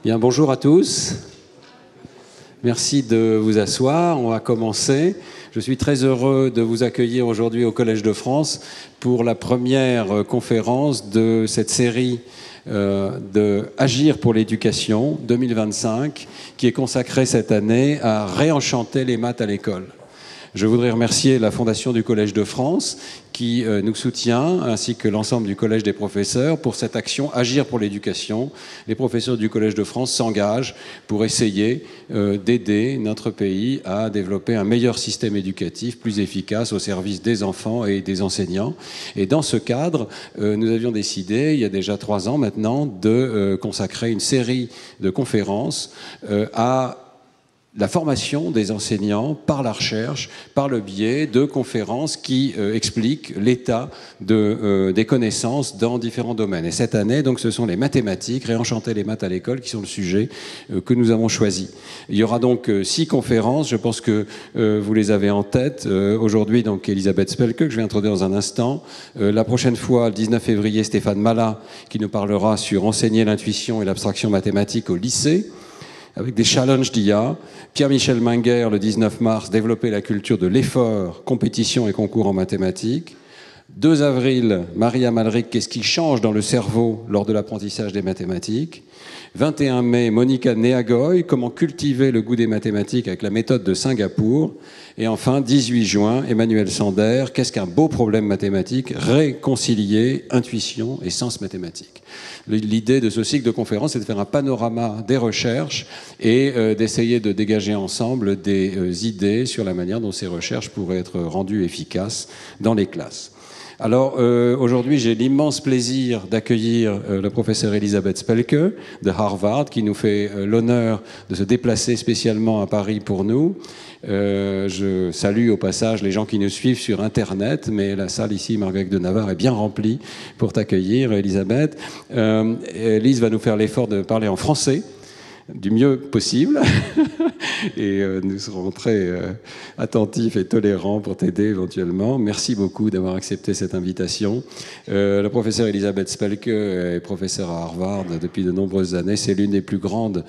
Bien, bonjour à tous. Merci de vous asseoir. On va commencer. Je suis très heureux de vous accueillir aujourd'hui au Collège de France pour la première conférence de cette série de Agir pour l'éducation 2025 qui est consacrée cette année à réenchanter les maths à l'école. Je voudrais remercier la Fondation du Collège de France qui nous soutient, ainsi que l'ensemble du Collège des professeurs, pour cette action Agir pour l'éducation. Les professeurs du Collège de France s'engagent pour essayer d'aider notre pays à développer un meilleur système éducatif, plus efficace au service des enfants et des enseignants. Et dans ce cadre, nous avions décidé, il y a déjà 3 ans maintenant, de consacrer une série de conférences à la formation des enseignants par la recherche, par le biais de conférences qui expliquent l'état des connaissances dans différents domaines. Et cette année, donc, ce sont les mathématiques, réenchanter les maths à l'école, qui sont le sujet que nous avons choisi. Il y aura donc 6 conférences, je pense que vous les avez en tête. Aujourd'hui, donc, Elisabeth Spelke, que je vais introduire dans un instant. La prochaine fois, le 19 février, Stéphane Mallat, qui nous parlera sur enseigner l'intuition et l'abstraction mathématique au lycée, avec des challenges d'IA. Pierre-Michel Menger, le 19 mars, développer la culture de l'effort, compétition et concours en mathématiques. 2 avril, Maria Malric, qu'est-ce qui change dans le cerveau lors de l'apprentissage des mathématiques. 21 mai, Monica Neagoy, comment cultiver le goût des mathématiques avec la méthode de Singapour. Et enfin, 18 juin, Emmanuel Sander, qu'est-ce qu'un beau problème mathématique, réconcilier intuition et sens mathématique. L'idée de ce cycle de conférences, c'est de faire un panorama des recherches et d'essayer de dégager ensemble des idées sur la manière dont ces recherches pourraient être rendues efficaces dans les classes. Alors, aujourd'hui, j'ai l'immense plaisir d'accueillir le professeur Elisabeth Spelke de Harvard, qui nous fait l'honneur de se déplacer spécialement à Paris pour nous. Je salue au passage les gens qui nous suivent sur Internet, mais la salle ici, Marguerite de Navarre, est bien remplie pour t'accueillir, Elisabeth. Elise va nous faire l'effort de parler en français, du mieux possible. Et nous serons très attentifs et tolérants pour t'aider éventuellement. Merci beaucoup d'avoir accepté cette invitation. Le professeur Elisabeth Spelke est professeur à Harvard depuis de nombreuses années. C'est l'une des plus grandes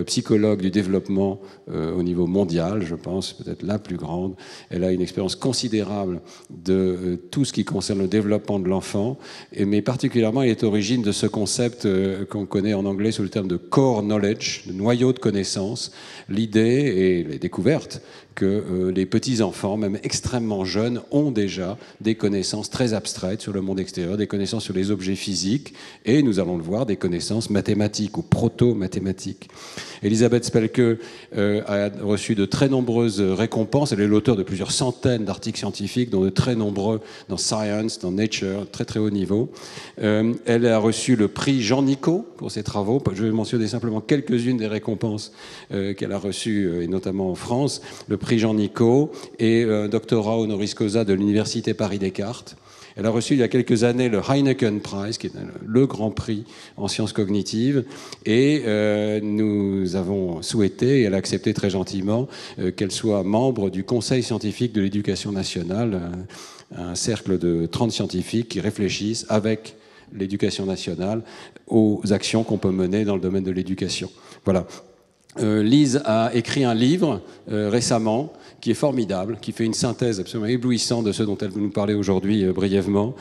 psychologues du développement au niveau mondial, je pense, peut-être la plus grande. Elle a une expérience considérable de tout ce qui concerne le développement de l'enfant, mais particulièrement elle est origine de ce concept qu'on connaît en anglais sous le terme de core knowledge, de noyau de connaissances. L'idée et les découvertes que les petits-enfants, même extrêmement jeunes, ont déjà des connaissances très abstraites sur le monde extérieur, des connaissances sur les objets physiques, et nous allons le voir, des connaissances mathématiques ou proto-mathématiques. Elisabeth Spelke a reçu de très nombreuses récompenses. Elle est l'auteur de plusieurs centaines d'articles scientifiques, dont de très nombreux dans Science, dans Nature, très très haut niveau. Elle a reçu le prix Jean Nicot pour ses travaux. Je vais mentionner simplement quelques-unes des récompenses qu'elle a reçues, et notamment en France. Le prix Jean Nicot et doctorat honoris causa de l'Université Paris-Descartes. Elle a reçu il y a quelques années le Heineken Prize, qui est le grand prix en sciences cognitives, et nous avons souhaité, et elle a accepté très gentiment, qu'elle soit membre du Conseil scientifique de l'éducation nationale, un cercle de 30 scientifiques qui réfléchissent avec l'éducation nationale aux actions qu'on peut mener dans le domaine de l'éducation. Voilà. Lise a écrit un livre récemment qui est formidable, qui fait une synthèse absolument éblouissante de ce dont elle veut nous parler aujourd'hui brièvement,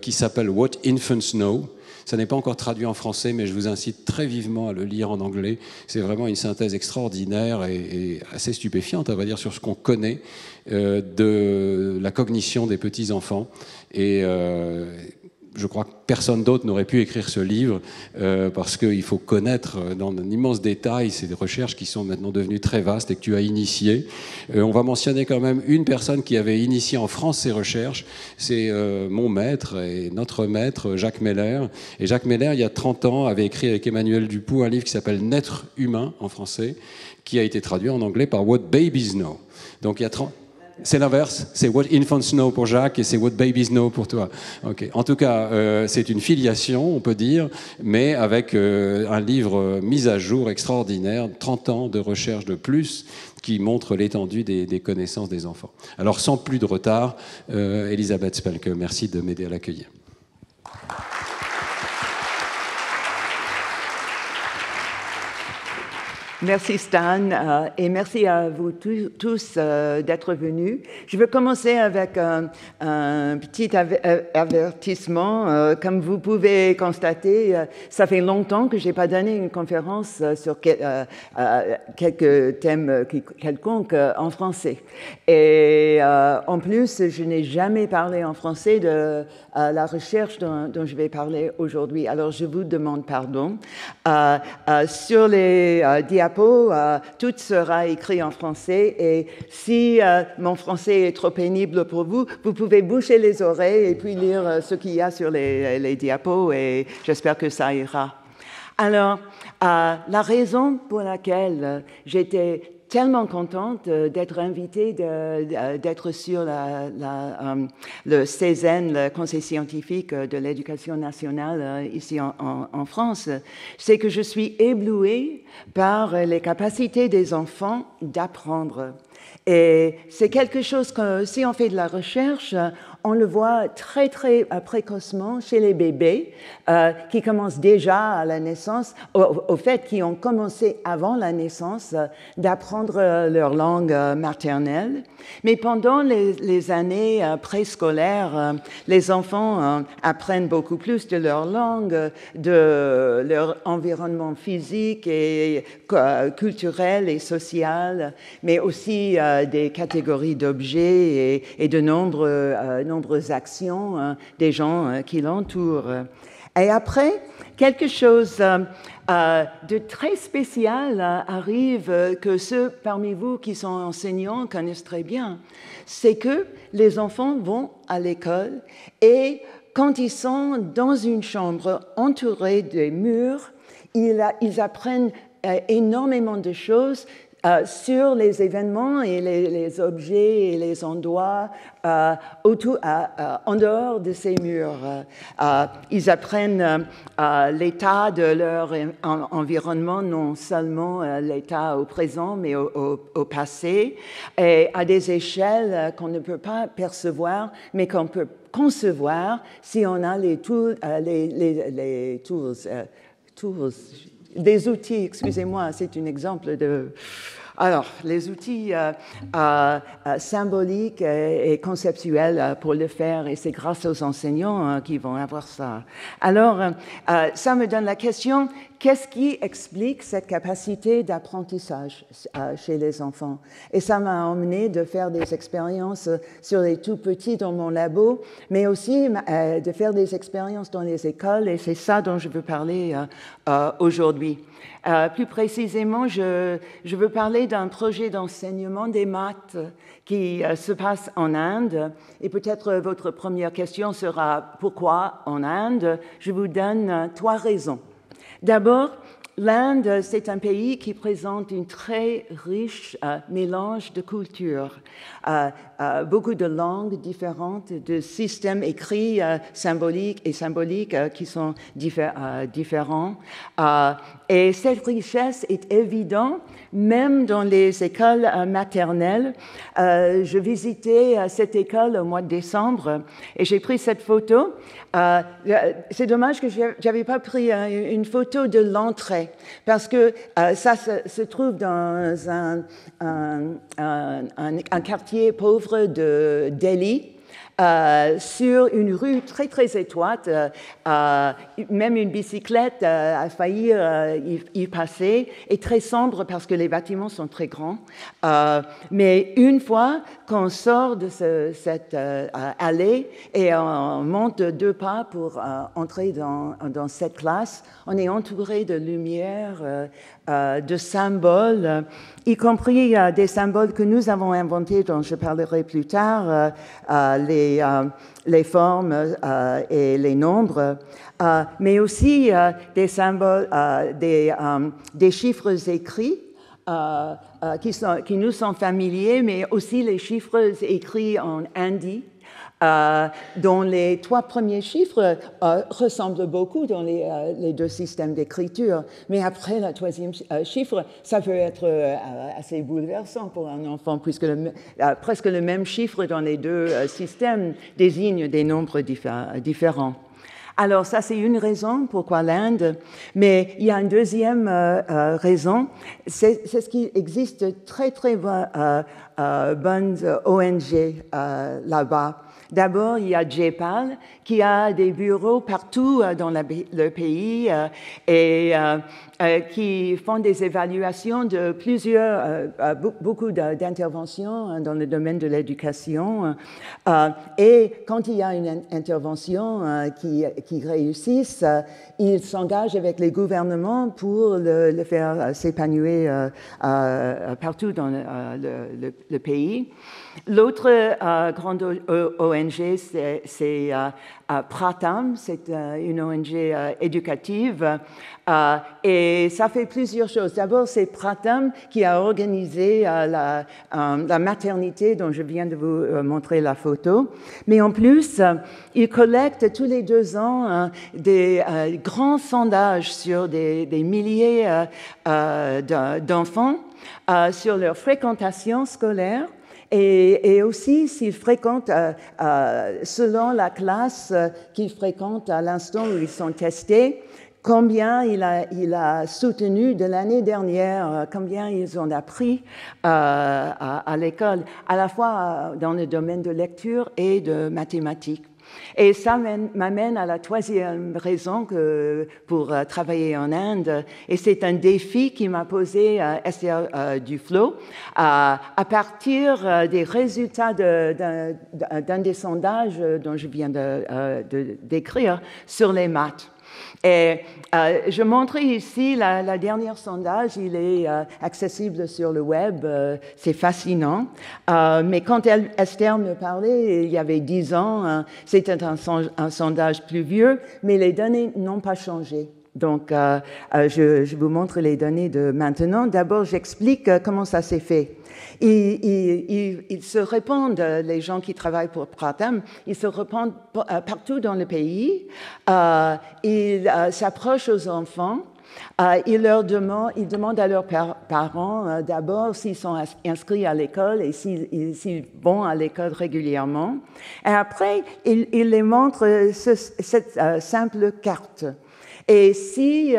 qui s'appelle What Infants Know. Ça n'est pas encore traduit en français, mais je vous incite très vivement à le lire en anglais. C'est vraiment une synthèse extraordinaire et assez stupéfiante, à vrai dire, sur ce qu'on connaît de la cognition des petits-enfants. Et je crois que personne d'autre n'aurait pu écrire ce livre parce qu'il faut connaître dans un immense détail ces recherches qui sont maintenant devenues très vastes et que tu as initiées. On va mentionner quand même une personne qui avait initié en France ces recherches. C'est mon maître et notre maître, Jacques Meller. Et Jacques Meller, il y a 30 ans, avait écrit avec Emmanuel Dupoux un livre qui s'appelle « Naître humain » en français, qui a été traduit en anglais par « What Babies Know ». Donc il y a 30... C'est l'inverse, c'est What Infants Know pour Jacques et c'est What Babies Know pour toi. Okay. En tout cas, c'est une filiation, on peut dire, mais avec un livre mis à jour extraordinaire, 30 ans de recherche de plus, qui montre l'étendue des connaissances des enfants. Alors, sans plus de retard, Elisabeth Spelke, merci de m'aider à l'accueillir. Merci Stan et merci à vous tous d'être venus. Je veux commencer avec un petit avertissement. Comme vous pouvez constater, ça fait longtemps que je n'ai pas donné une conférence sur quelques thèmes quelconques en français. Et en plus, je n'ai jamais parlé en français de la recherche dont je vais parler aujourd'hui. Alors, je vous demande pardon. Sur les diapos, tout sera écrit en français et si mon français est trop pénible pour vous, vous pouvez boucher les oreilles et puis lire ce qu'il y a sur les diapos et j'espère que ça ira. Alors, la raison pour laquelle j'étais tellement contente d'être invitée, d'être sur le CESN, le Conseil scientifique de l'éducation nationale ici en France, c'est que je suis éblouie par les capacités des enfants d'apprendre. Et c'est quelque chose que, si on fait de la recherche, on le voit très, très précocement chez les bébés qui commencent déjà à la naissance, au fait, qui ont commencé avant la naissance d'apprendre leur langue maternelle. Mais pendant les années préscolaires, les enfants apprennent beaucoup plus de leur langue, de leur environnement physique et culturel et social, mais aussi des catégories d'objets et de nombreuses actions des gens qui l'entourent. Et après, quelque chose de très spécial arrive que ceux parmi vous qui sont enseignants connaissent très bien. C'est que les enfants vont à l'école et quand ils sont dans une chambre entourée de murs, ils apprennent énormément de choses sur les événements et les objets et les endroits en dehors de ces murs. Ils apprennent l'état de leur environnement, non seulement l'état au présent, mais au passé, et à des échelles qu'on ne peut pas percevoir, mais qu'on peut concevoir si on a les des outils, excusez-moi, c'est un exemple de... Alors, les outils symboliques et conceptuels pour le faire, et c'est grâce aux enseignants qui vont avoir ça. Alors, ça me donne la question, qu'est-ce qui explique cette capacité d'apprentissage chez les enfants? Et ça m'a emmené de faire des expériences sur les tout petits dans mon labo, mais aussi de faire des expériences dans les écoles, et c'est ça dont je veux parler aujourd'hui. Plus précisément, je veux parler d'un projet d'enseignement des maths qui se passe en Inde. Et peut-être votre première question sera « Pourquoi en Inde ?» Je vous donne 3 raisons. D'abord, l'Inde, c'est un pays qui présente un très riche mélange de cultures, beaucoup de langues différentes, de systèmes écrits symboliques qui sont différents. Et cette richesse est évidente même dans les écoles maternelles. Je visitais cette école au mois de décembre et j'ai pris cette photo. C'est dommage que je n'avais pas pris une photo de l'entrée parce que ça se trouve dans un quartier pauvre de Delhi. Sur une rue très, très étroite, même une bicyclette a failli y passer, et très sombre parce que les bâtiments sont très grands. Mais une fois qu'on sort de cette allée et on monte 2 pas pour entrer dans cette classe, on est entouré de lumière, de symboles, y compris des symboles que nous avons inventés, dont je parlerai plus tard, les formes et les nombres, mais aussi des symboles, des chiffres écrits qui nous sont familiers, mais aussi les chiffres écrits en hindi, dont les 3 premiers chiffres ressemblent beaucoup dans les 2 systèmes d'écriture. Mais après, le 3e chiffre, ça peut être assez bouleversant pour un enfant, puisque presque le même chiffre dans les 2 systèmes désigne des nombres différents. Alors ça, c'est une raison pourquoi l'Inde, mais il y a une deuxième raison, c'est ce qui existe très bonnes ONG là-bas. D'abord, il y a JPAL qui a des bureaux partout dans le pays et qui font des évaluations de beaucoup d'interventions dans le domaine de l'éducation. Et quand il y a une intervention qui réussisse, ils s'engagent avec les gouvernements pour le faire s'épanouir partout dans le pays. L'autre grande ONG, c'est Pratham, c'est une ONG éducative et ça fait plusieurs choses. D'abord, c'est Pratham qui a organisé la maternité dont je viens de vous montrer la photo, mais en plus, il collecte tous les 2 ans des grands sondages sur des milliers d'enfants sur leur fréquentation scolaire. Et aussi, s'ils fréquentent, selon la classe qu'ils fréquentent à l'instant où ils sont testés, combien il a soutenu de l'année dernière, combien ils ont appris à l'école, à la fois dans le domaine de lecture et de mathématiques. Et ça m'amène à la 3e raison pour travailler en Inde, et c'est un défi qui m'a posé Esther Duflo à partir des résultats d'un des sondages dont je viens de décrire sur les maths. Et je montre ici la dernière sondage, il est accessible sur le web, c'est fascinant. Mais quand Esther me parlait, il y avait 10 ans, c'était un sondage plus vieux, mais les données n'ont pas changé. Donc, je vous montre les données de maintenant. D'abord, j'explique comment ça s'est fait. Ils se répandent, les gens qui travaillent pour Pratham, ils se répandent partout dans le pays. Ils s'approchent aux enfants. Ils demandent à leurs parents d'abord s'ils sont inscrits à l'école et s'ils vont à l'école régulièrement. Et après, ils les montrent cette simple carte. Et si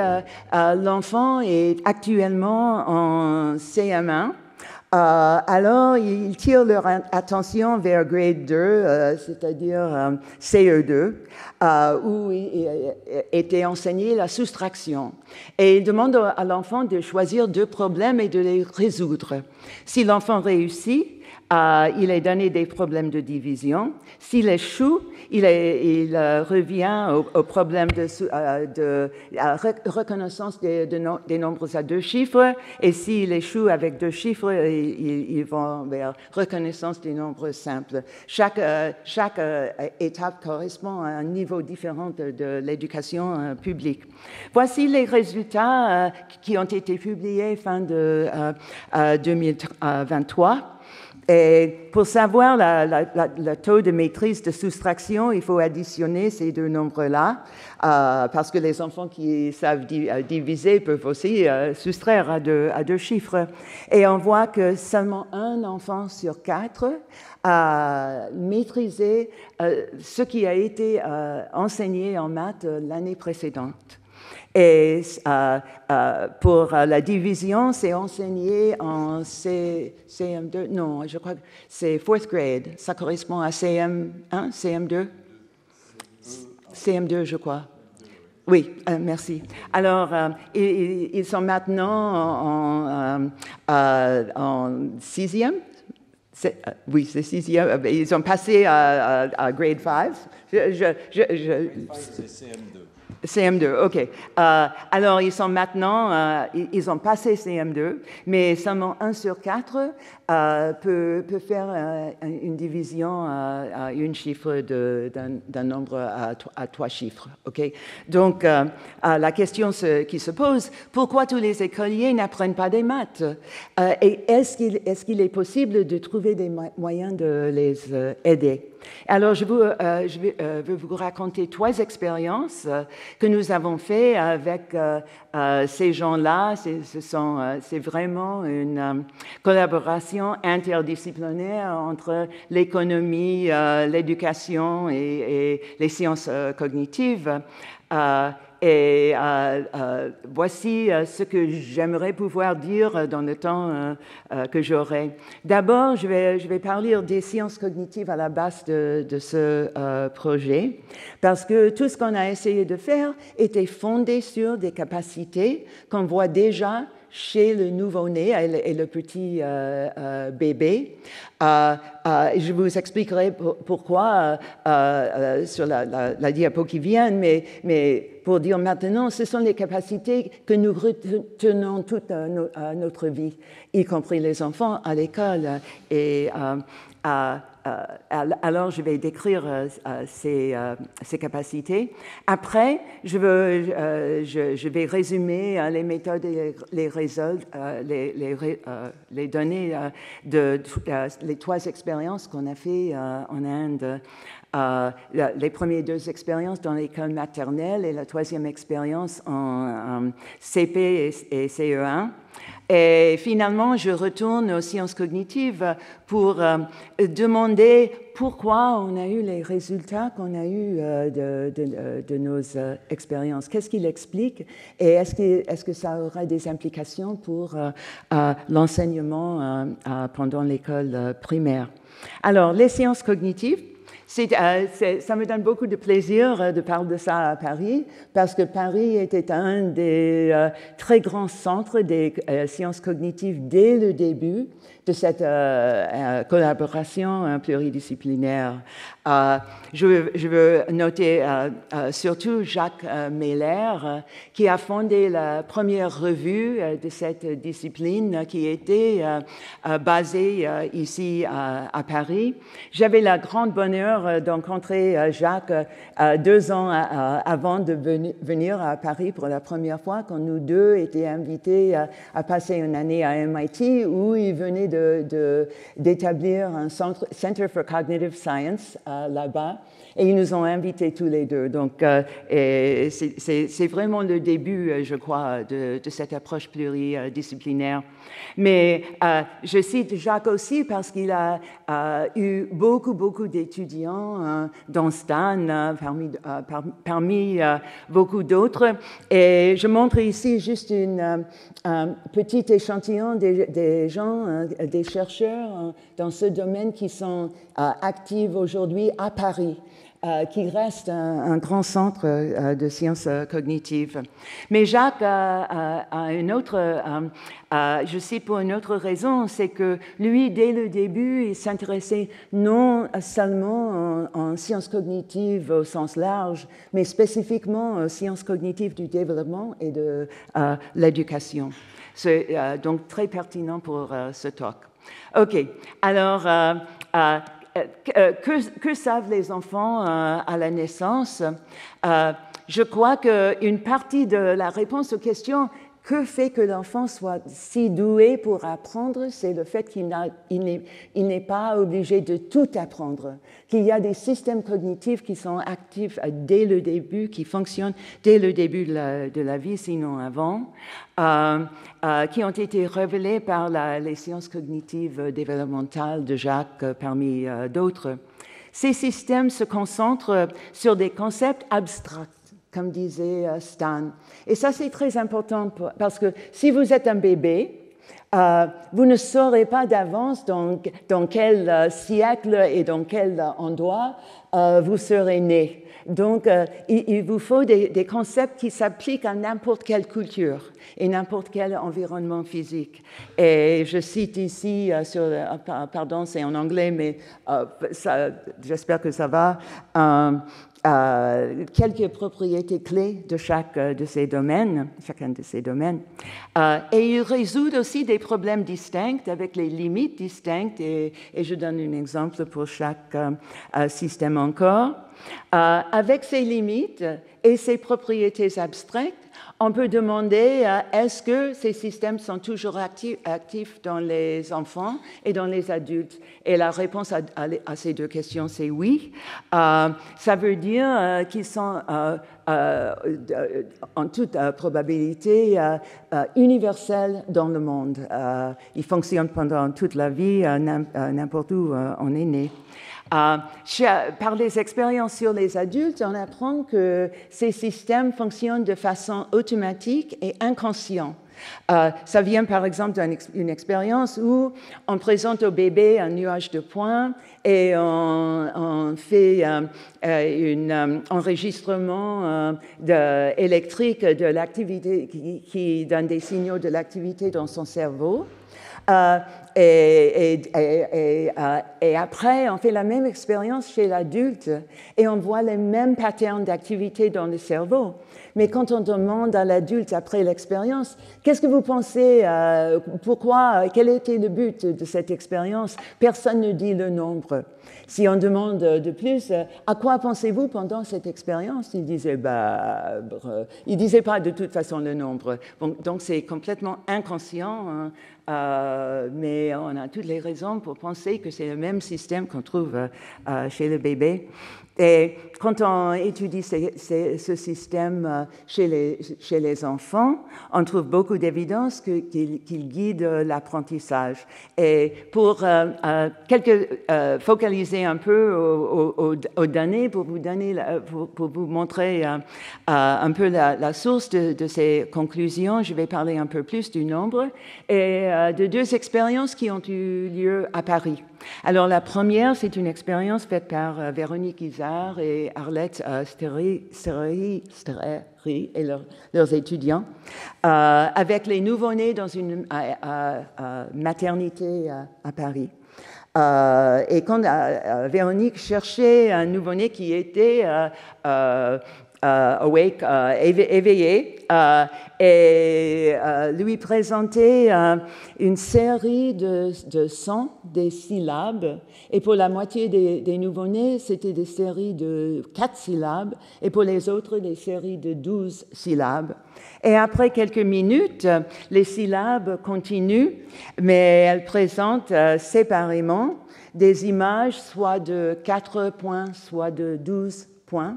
l'enfant est actuellement en CM1, alors ils tirent leur attention vers grade 2, c'est-à-dire CE2, où était enseignée la soustraction. Et ils demandent à l'enfant de choisir 2 problèmes et de les résoudre. Si l'enfant réussit, il est donné des problèmes de division. S'il échoue, il revient au problème de reconnaissance des nombres à 2 chiffres. Et s'il échoue avec 2 chiffres, ils vont vers reconnaissance des nombres simples. Chaque étape correspond à un niveau différent de l'éducation publique. Voici les résultats qui ont été publiés fin de 2023. Et pour savoir le taux de maîtrise de soustraction, il faut additionner ces 2 nombres-là, parce que les enfants qui savent diviser peuvent aussi soustraire à 2 chiffres. Et on voit que seulement 1 enfant sur 4 a maîtrisé ce qui a été enseigné en maths l'année précédente. Et pour la division, c'est enseigné en CM2. Non, je crois que c'est 4th grade. Ça correspond à CM1, CM2 CM2, je crois. Oui, merci. Alors, ils sont maintenant en 6e. Oui, c'est 6e. Ils ont passé à grade 5. C'est CM2. CM2, OK. Alors, ils sont maintenant, ils ont passé CM2, mais seulement 1 sur 4 peut faire une division à un chiffre d'un nombre à 3 chiffres, OK? Donc, la question qui se pose, pourquoi tous les écoliers n'apprennent pas des maths? Et est-ce qu'il est possible de trouver des moyens de les aider? Alors, je vais vous raconter 3 expériences que nous avons faites avec ces gens-là. C'est vraiment une collaboration relation interdisciplinaire entre l'économie, l'éducation et les sciences cognitives. Voici ce que j'aimerais pouvoir dire dans le temps que j'aurai. D'abord, je vais parler des sciences cognitives à la base de ce projet, parce que tout ce qu'on a essayé de faire était fondé sur des capacités qu'on voit déjà chez le nouveau-né et le petit bébé. Je vous expliquerai pourquoi sur la diapo qui vient, mais pour dire maintenant, ce sont les capacités que nous retenons toute notre vie, y compris les enfants à l'école. Et alors, je vais décrire ces capacités. Après, je vais résumer les méthodes et les données de les 3 expériences qu'on a fait en Inde. Les premières 2 expériences dans l'école maternelle et la 3e expérience en CP et CE1. Et finalement, je retourne aux sciences cognitives pour demander pourquoi on a eu les résultats qu'on a eus de nos expériences. Qu'est-ce qu'il explique et est-ce que ça aura des implications pour l'enseignement pendant l'école primaire? Alors, les sciences cognitives, ça me donne beaucoup de plaisir de parler de ça à Paris, parce que Paris était un des très grands centres des sciences cognitives dès le début de cette collaboration pluridisciplinaire. Je veux noter surtout Jacques Meller, qui a fondé la première revue de cette discipline qui était basée ici à Paris. J'avais la grande bonheur d'rencontrer Jacques 2 ans avant de venir à Paris pour la première fois, quand nous deux étions invités à passer une année à MIT, où il venait d'établir un Center for Cognitive Science là-bas, et ils nous ont invités tous les deux. Donc, c'est vraiment le début, je crois, de cette approche pluridisciplinaire. Mais je cite Jacques aussi parce qu'il a eu beaucoup d'étudiants dans Stan, parmi beaucoup d'autres. Et je montre ici juste un petit échantillon des gens, des chercheurs dans ce domaine qui sont actifs aujourd'hui à Paris, qui reste un grand centre de sciences cognitives. Mais Jacques a une autre, je cite pour une autre raison, c'est que lui, dès le début, il s'intéressait non seulement en sciences cognitives au sens large, mais spécifiquement aux sciences cognitives du développement et de l'éducation. C'est donc très pertinent pour ce talk. OK, alors, que savent les enfants à la naissance? Je crois qu'une partie de la réponse aux questions que fait que l'enfant soit si doué pour apprendre, c'est le fait qu'il n'est pas obligé de tout apprendre, qu'il y a des systèmes cognitifs qui sont actifs dès le début, qui fonctionnent dès le début de la vie, sinon avant, qui ont été révélés par les sciences cognitives développementales de Jacques parmi d'autres. Ces systèmes se concentrent sur des concepts abstracts, comme disait Stan. Et ça, c'est très important parce que si vous êtes un bébé, vous ne saurez pas d'avance dans quel siècle et dans quel endroit vous serez né. Donc, il vous faut des concepts qui s'appliquent à n'importe quelle culture et n'importe quel environnement physique. Et je cite ici, pardon, c'est en anglais, mais j'espère que ça va, quelques propriétés clés de chacun de ces domaines. Et il résout aussi des problèmes distincts avec les limites distinctes, et je donne un exemple pour chaque système encore. Avec ces limites et ces propriétés abstraites, on peut demander est-ce que ces systèmes sont toujours actifs dans les enfants et dans les adultes? Et la réponse à ces deux questions, c'est oui. Ça veut dire qu'ils sont en toute probabilité universels dans le monde. Ils fonctionnent pendant toute la vie, n'importe où on est né. Par les expériences sur les adultes, on apprend que ces systèmes fonctionnent de façon automatique et inconsciente. Ça vient par exemple d'une expérience où on présente au bébé un nuage de points et on fait un enregistrement électrique de l'activité qui donne des signaux de l'activité dans son cerveau. Et après, on fait la même expérience chez l'adulte et on voit les mêmes patterns d'activité dans le cerveau. Mais quand on demande à l'adulte après l'expérience, qu'est-ce que vous pensez, pourquoi, quel était le but de cette expérience? Personne ne dit le nombre. Si on demande de plus, à quoi pensez-vous pendant cette expérience? Il disait, il disait pas de toute façon le nombre. Bon, donc c'est complètement inconscient, mais on a toutes les raisons pour penser que c'est le même système qu'on trouve chez le bébé. Et quand on étudie ce système chez les enfants, on trouve beaucoup d'évidence qu'il guide l'apprentissage. Et pour focaliser un peu aux données, pour vous montrer un peu la source de ces conclusions, je vais parler un peu plus du nombre et de deux expériences qui ont eu lieu à Paris. Alors la première, c'est une expérience faite par Véronique Izard et Arlette Sterry et leurs étudiants avec les nouveau-nés dans une maternité à Paris. Et quand Véronique cherchait un nouveau-né qui était awake, éveillé, et lui présentait une série de sons, des syllabes, et pour la moitié des nouveau-nés, c'était des séries de 4 syllabes, et pour les autres, des séries de 12 syllabes. Et après quelques minutes, les syllabes continuent, mais elles présentent séparément des images soit de 4 points, soit de 12 points.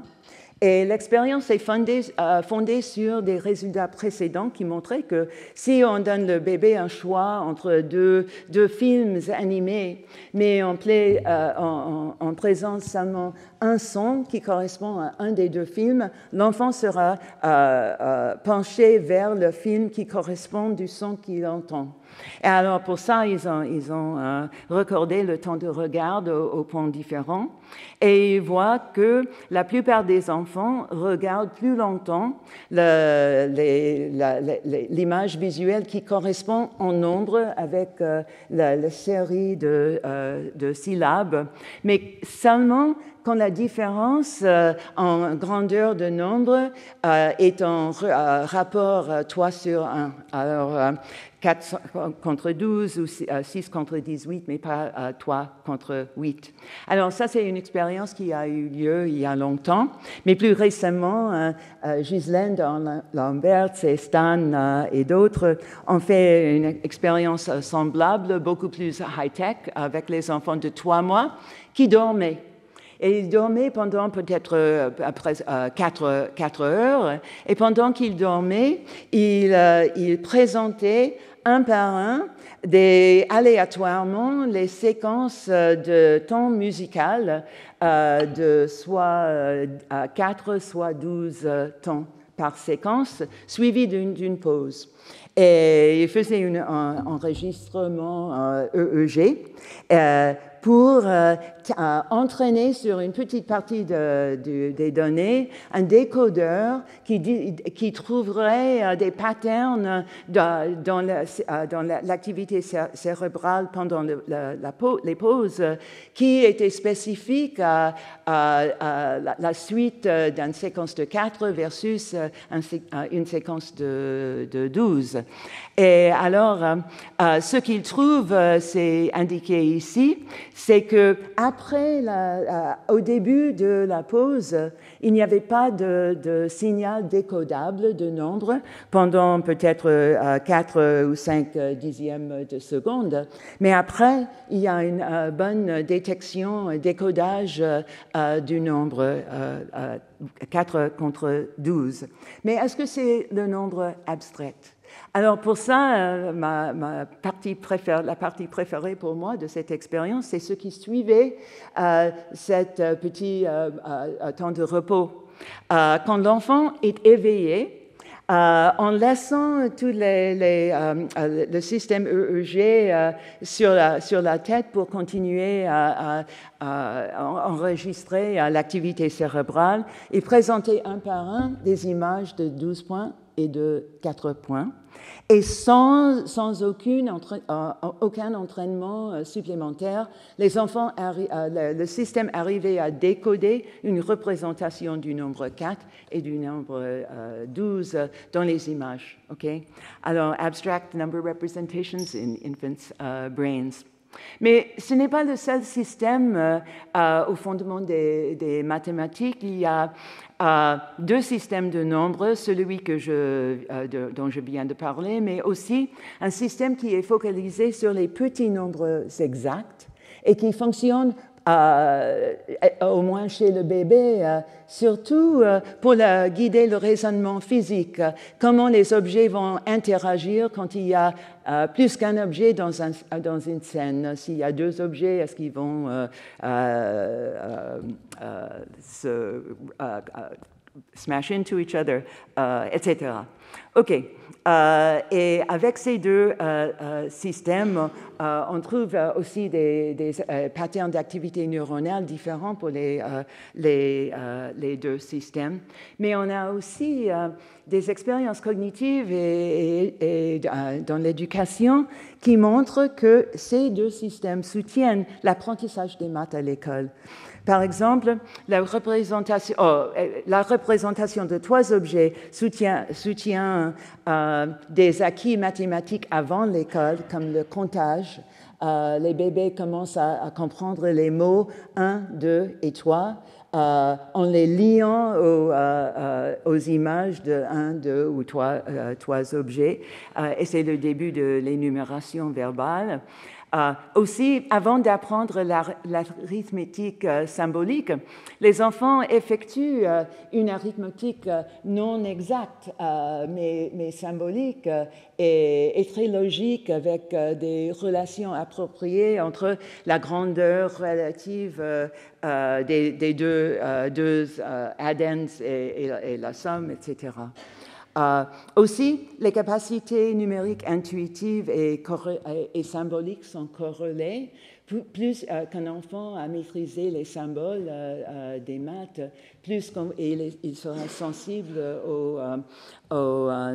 Et l'expérience est fondée sur des résultats précédents qui montraient que si on donne le bébé un choix entre deux films animés, mais on présente seulement un son qui correspond à un des deux films, l'enfant sera penché vers le film qui correspond du son qu'il entend. Et alors pour ça, ils ont recordé le temps de regard aux points différents et ils voient que la plupart des enfants regardent plus longtemps l'image visuelle qui correspond en nombre avec la série de syllabes, mais seulement quand la différence en grandeur de nombre est en rapport 3 sur 1. Alors, 4 contre 12 ou 6 contre 18, mais pas 3 contre 8. Alors ça, c'est une expérience qui a eu lieu il y a longtemps, mais plus récemment, Ghislaine Lambert et Stan et d'autres ont fait une expérience semblable, beaucoup plus high-tech, avec les enfants de 3 mois qui dormaient. Et ils dormaient pendant peut-être 4 heures. Et pendant qu'ils dormaient, ils présentaient un par un, aléatoirement, les séquences de temps musical de soit 4, soit 12 temps par séquence, suivi d'une pause. Et ils faisaient un enregistrement EEG pour entraîner sur une petite partie des données un décodeur qui trouverait des patterns dans l'activité cérébrale pendant les pauses qui étaient spécifiques à la suite d'une séquence de 4 versus une séquence de 12. Et alors, ce qu'ils trouvent, c'est indiqué ici, c'est que au début de la pause, il n'y avait pas de signal décodable de nombre pendant peut-être 4 ou 5 dixièmes de seconde. Mais après, il y a une bonne détection, décodage du nombre 4 contre 12. Mais est-ce que c'est le nombre abstrait? Alors pour ça, la partie préférée pour moi de cette expérience, c'est ce qui suivait cet petit temps de repos. Quand l'enfant est éveillé, en laissant tout le système EEG sur la tête pour continuer à enregistrer l'activité cérébrale et présenter un par un des images de 12 points et de 4 points, et sans aucun entraînement supplémentaire, le système arrivait à décoder une représentation du nombre 4 et du nombre 12 dans les images. Okay? Alors, abstract number representations in infants' brains. Mais ce n'est pas le seul système au fondement des mathématiques. Il y a 2 systèmes de nombres, celui dont je viens de parler, mais aussi un système qui est focalisé sur les petits nombres exacts et qui fonctionne au moins chez le bébé, surtout pour guider le raisonnement physique, comment les objets vont interagir quand il y a plus qu'un objet dans une scène. S'il y a 2 objets, est-ce qu'ils vont se smash into each other, etc. OK. Et avec ces 2 systèmes, on trouve aussi des patterns d'activité neuronale différents pour les 2 systèmes. Mais on a aussi des expériences cognitives et dans l'éducation qui montrent que ces 2 systèmes soutiennent l'apprentissage des maths à l'école. Par exemple, la représentation de 3 objets soutient des acquis mathématiques avant l'école, comme le comptage. Les bébés commencent à comprendre les mots 1, 2 et 3 en les liant aux images de 1, 2 ou 3 objets. Et c'est le début de l'énumération verbale. Aussi, avant d'apprendre l'arithmétique symbolique, les enfants effectuent une arithmétique non exacte, mais symbolique et très logique, avec des relations appropriées entre la grandeur relative des deux addends et la somme, etc. Aussi, les capacités numériques intuitives et symboliques sont corrélées. Plus qu'un enfant a maîtrisé les symboles des maths, plus il sera sensible au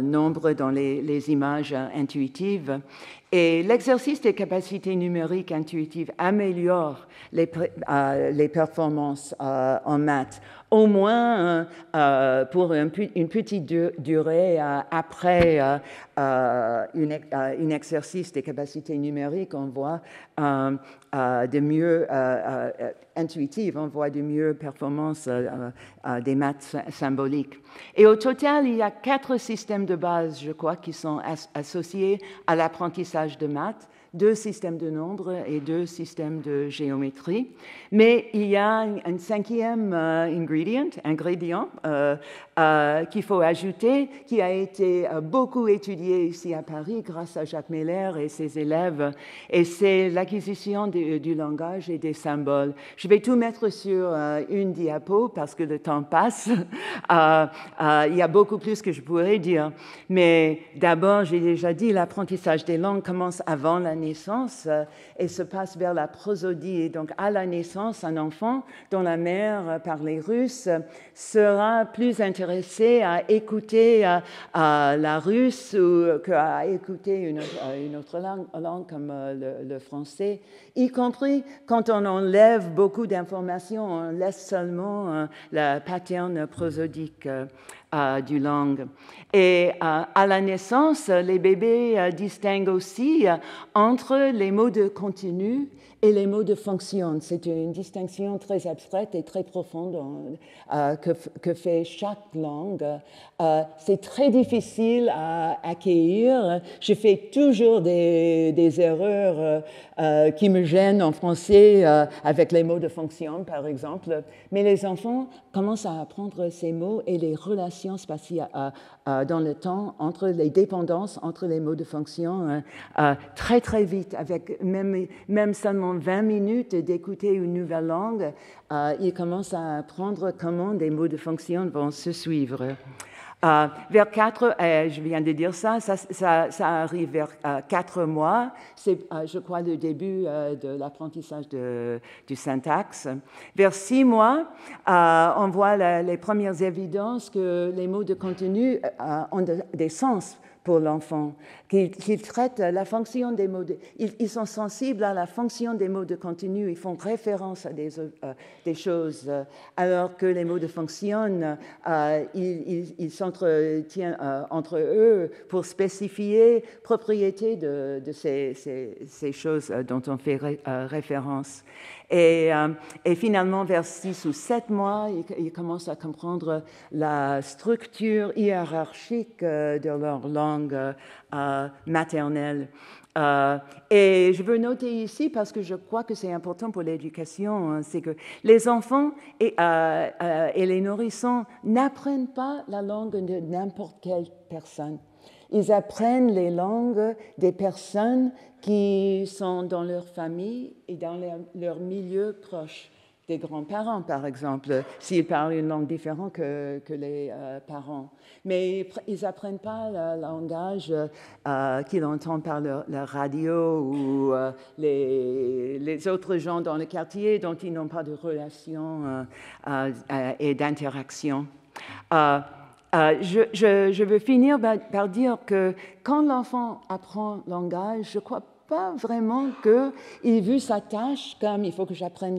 nombre dans les images intuitives. Et l'exercice des capacités numériques intuitives améliore les performances en maths, au moins pour une petite durée après un exercice des capacités numériques. On voit de mieux intuitives, on voit de mieux performances des maths symboliques. Et au total, il y a 4 systèmes de base, je crois, qui sont associés à l'apprentissage de maths. 2 systèmes de nombres et 2 systèmes de géométrie. Mais il y a un 5e ingrédient qu'il faut ajouter, qui a été beaucoup étudié ici à Paris grâce à Jacques Meller et ses élèves, et c'est l'acquisition du langage et des symboles. Je vais tout mettre sur une diapo parce que le temps passe. Il y a beaucoup plus que je pourrais dire. Mais d'abord, j'ai déjà dit, l'apprentissage des langues commence avant la naissance et se passe vers la prosodie. Et donc, à la naissance, un enfant dont la mère parlait russe sera plus intéressé à écouter la russe ou qu'à écouter une autre langue comme le français, y compris quand on enlève beaucoup d'informations, on laisse seulement le pattern prosodique du langue. Et à la naissance, les bébés distinguent aussi entre les mots de continu et les mots de fonction. C'est une distinction très abstraite et très profonde que fait chaque langue. C'est très difficile à accueillir. Je fais toujours des erreurs qui me gênent en français avec les mots de fonction, par exemple. Mais les enfants commencent à apprendre ces mots et les relations spatiales dans le temps, entre les dépendances entre les mots de fonction, très très vite, avec même seulement 20 minutes d'écouter une nouvelle langue, ils commencent à apprendre comment des mots de fonction vont se suivre. Vers 4, je viens de dire ça arrive vers 4 mois. C'est, je crois, le début de l'apprentissage du syntaxe. Vers 6 mois, on voit les premières évidences que les mots de contenu ont des sens pour l'enfant, qu'ils traitent la fonction des mots. Ils sont sensibles à la fonction des mots de contenu, ils font référence à des choses, alors que les mots de fonction, ils s'entretiennent entre eux pour spécifier propriété de ces choses dont on fait référence. Et finalement, vers 6 ou 7 mois, ils commencent à comprendre la structure hiérarchique de leur langue maternelle. Et je veux noter ici, parce que je crois que c'est important pour l'éducation, c'est que les enfants et les nourrissons n'apprennent pas la langue de n'importe quelle personne. Ils apprennent les langues des personnes qui sont dans leur famille et dans leur milieu proche, des grands-parents, par exemple, s'ils parlent une langue différente que les parents. Mais ils n'apprennent pas le langage qu'ils entendent par la radio ou les autres gens dans le quartier dont ils n'ont pas de relation et d'interaction. Je veux finir par dire que quand l'enfant apprend le langage, je ne crois pas vraiment qu'il veut sa tâche comme il faut que j'apprenne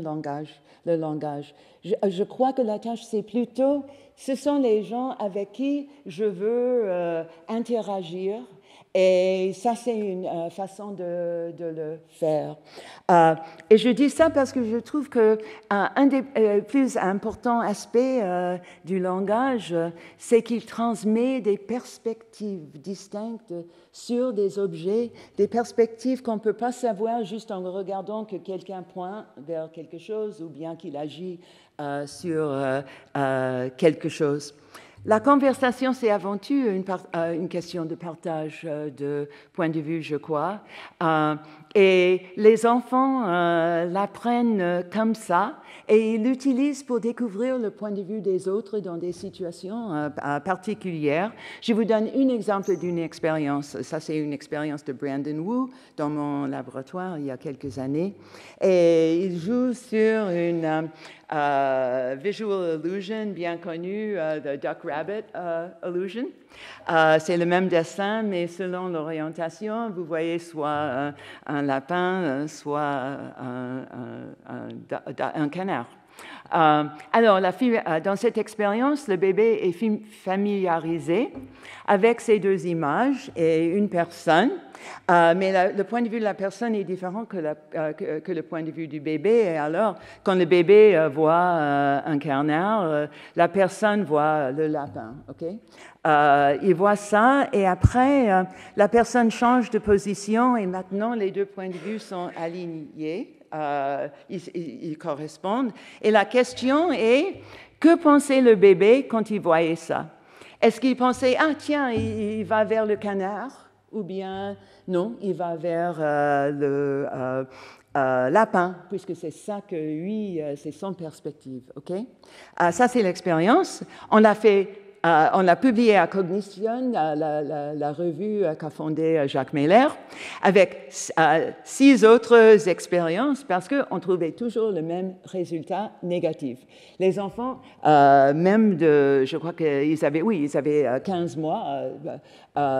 le langage. Je crois que la tâche, c'est plutôt, ce sont les gens avec qui je veux interagir. Et ça, c'est une façon de le faire. Et je dis ça parce que je trouve qu'un des plus importants aspects du langage, c'est qu'il transmet des perspectives distinctes sur des objets, des perspectives qu'on ne peut pas savoir juste en regardant que quelqu'un pointe vers quelque chose ou bien qu'il agit sur quelque chose. La conversation, c'est avant tout une question de partage de point de vue, je crois. Et les enfants l'apprennent comme ça et ils l'utilisent pour découvrir le point de vue des autres dans des situations particulières. Je vous donne un exemple d'une expérience. Ça, c'est une expérience de Brandon Wu dans mon laboratoire il y a quelques années. Et il joue sur une visual illusion bien connue, the Duck Rabbit illusion. C'est le même dessin, mais selon l'orientation, vous voyez soit un lapin, soit un canard. Alors, dans cette expérience, le bébé est familiarisé avec ces deux images et une personne, mais le point de vue de la personne est différent que le point de vue du bébé. Et alors, quand le bébé voit un canard, la personne voit le lapin. Okay? Il voit ça et après, la personne change de position et maintenant, les deux points de vue sont alignés. Ils correspondent. Et la question est, que pensait le bébé quand il voyait ça? Est-ce qu'il pensait, ah tiens, il va vers le canard? Ou bien, non, il va vers le lapin, puisque c'est ça que lui, c'est son perspective. Okay? Ça, c'est l'expérience. On l'a publié à Cognition, la revue qu'a fondée Jacques Meller, avec 6 autres expériences, parce qu'on trouvait toujours le même résultat négatif. Les enfants, je crois qu'ils avaient 15 mois,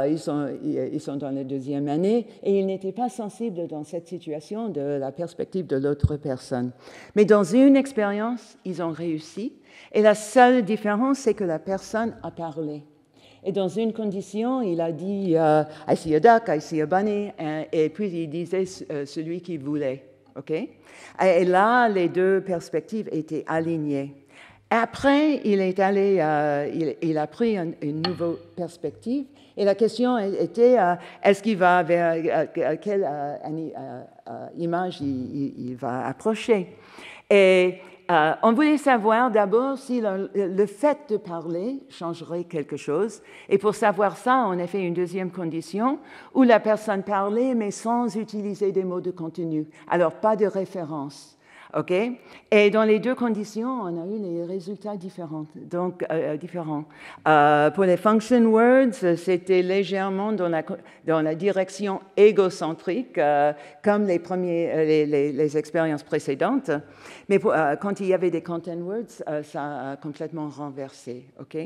ils sont dans la 2e année, et ils n'étaient pas sensibles dans cette situation de la perspective de l'autre personne. Mais dans une expérience, ils ont réussi. Et la seule différence, c'est que la personne a parlé. Et dans une condition, il a dit I see a duck, I see a bunny, et puis il disait celui qu'il voulait. OK? Et là, les deux perspectives étaient alignées. Après, il a pris une nouvelle perspective et la question était est-ce qu'il va vers quelle image il va approcher. Et on voulait savoir d'abord si le fait de parler changerait quelque chose. Et pour savoir ça, on a fait une deuxième condition où la personne parlait mais sans utiliser des mots de contenu. Alors, pas de référence. OK? Et dans les deux conditions, on a eu les résultats différents. Donc, pour les function words, c'était légèrement dans la direction égocentrique, comme les expériences précédentes. Mais quand il y avait des content words, ça a complètement renversé. OK?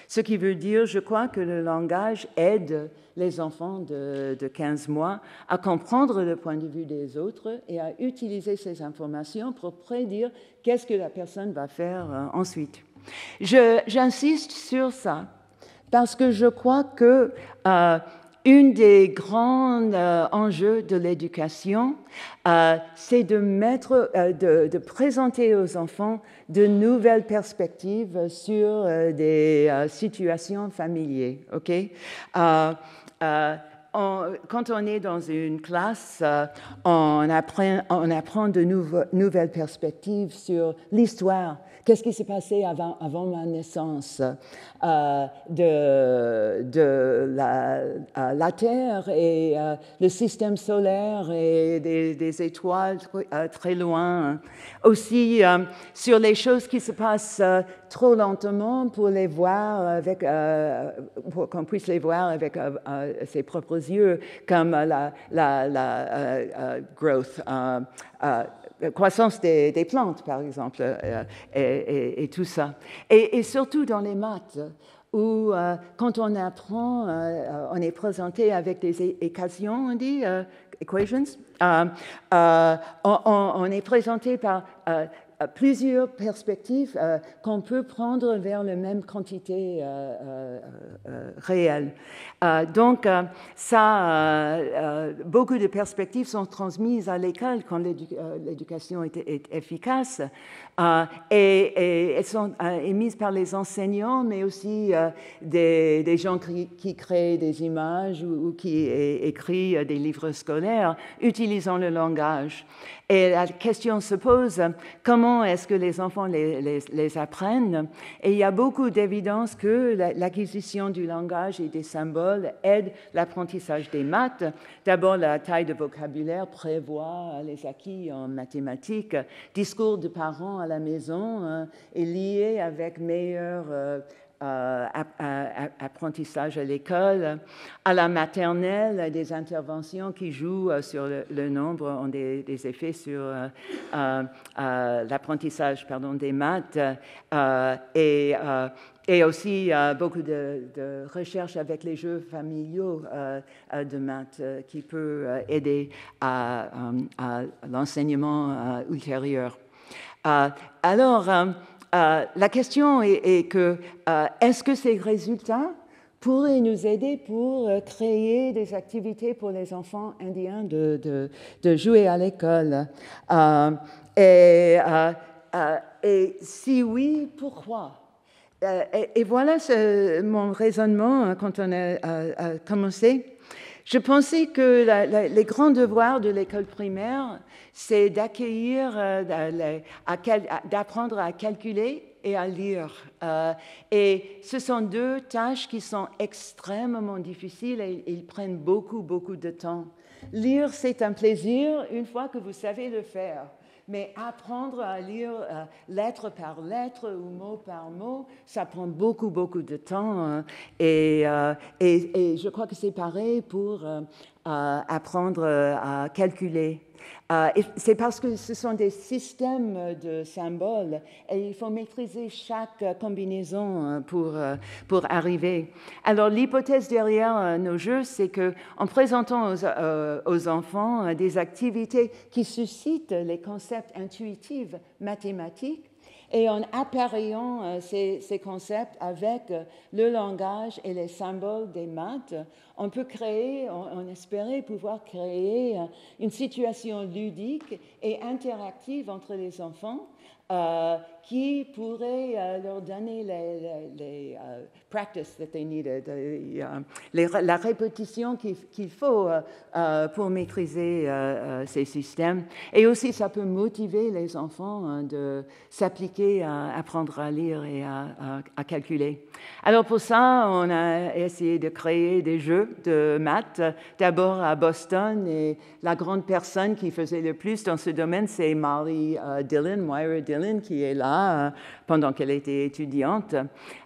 Ce qui veut dire, je crois, que le langage aide les enfants de 15 mois à comprendre le point de vue des autres et à utiliser ces informations pour prédire qu'est-ce que la personne va faire ensuite. J'insiste sur ça parce que je crois que une des grands enjeux de l'éducation, c'est de présenter aux enfants de nouvelles perspectives sur des situations familières. OK? Quand on est dans une classe, on apprend de nouvelles perspectives sur l'histoire. Qu'est-ce qui s'est passé avant ma naissance de la Terre et le système solaire et des étoiles très loin. Aussi sur les choses qui se passent trop lentement pour les voir pour qu'on puisse les voir avec ses propres yeux, comme la growth. Croissance des plantes, par exemple, et tout ça. Et surtout dans les maths, où quand on apprend, on est présenté avec des équations, on dit, equations, on est présenté par plusieurs perspectives qu'on peut prendre vers la même quantité réelle. Donc, beaucoup de perspectives sont transmises à l'école quand l'éducation est efficace et elles sont émises par les enseignants, mais aussi des gens qui créent des images ou qui écrivent des livres scolaires utilisant le langage. Et la question se pose, comment est-ce que les enfants les apprennent? Et il y a beaucoup d'évidence que l'acquisition du langage et des symboles aide l'apprentissage des maths. D'abord, la taille de vocabulaire prévoit les acquis en mathématiques. Discours de parents à la maison est lié avec meilleur apprentissage à l'école. À la maternelle, des interventions qui jouent sur le nombre ont des effets sur l'apprentissage des maths et aussi beaucoup de recherches avec les jeux familiaux de maths qui peut aider à l'enseignement ultérieur. Alors, la question est que est-ce que ces résultats pourraient nous aider pour créer des activités pour les enfants indiens de jouer à l'école et si oui, pourquoi? Et voilà mon raisonnement quand on a commencé. Je pensais que les grands devoirs de l'école primaire, c'est d'accueillir, d'apprendre à calculer et à lire. Et ce sont deux tâches qui sont extrêmement difficiles et ils prennent beaucoup, beaucoup de temps. Lire, c'est un plaisir une fois que vous savez le faire. Mais apprendre à lire lettre par lettre ou mot par mot, ça prend beaucoup, beaucoup de temps. Et je crois que c'est pareil pour apprendre à calculer. C'est parce que ce sont des systèmes de symboles et il faut maîtriser chaque combinaison pour arriver. Alors, l'hypothèse derrière nos jeux, c'est qu'en présentant aux enfants des activités qui suscitent les concepts intuitifs mathématiques, Et en appareillant ces concepts avec le langage et les symboles des maths, on peut créer, on espérait pouvoir créer une situation ludique et interactive entre les enfants qui pourrait leur donner les practice that they needed, la répétition qu'il faut pour maîtriser ces systèmes. Et aussi, ça peut motiver les enfants de s'appliquer à apprendre à lire et à calculer. Alors pour ça, on a essayé de créer des jeux de maths, d'abord à Boston, et la grande personne qui faisait le plus dans ce domaine, c'est Myra Dillon, qui est là pendant qu'elle était étudiante.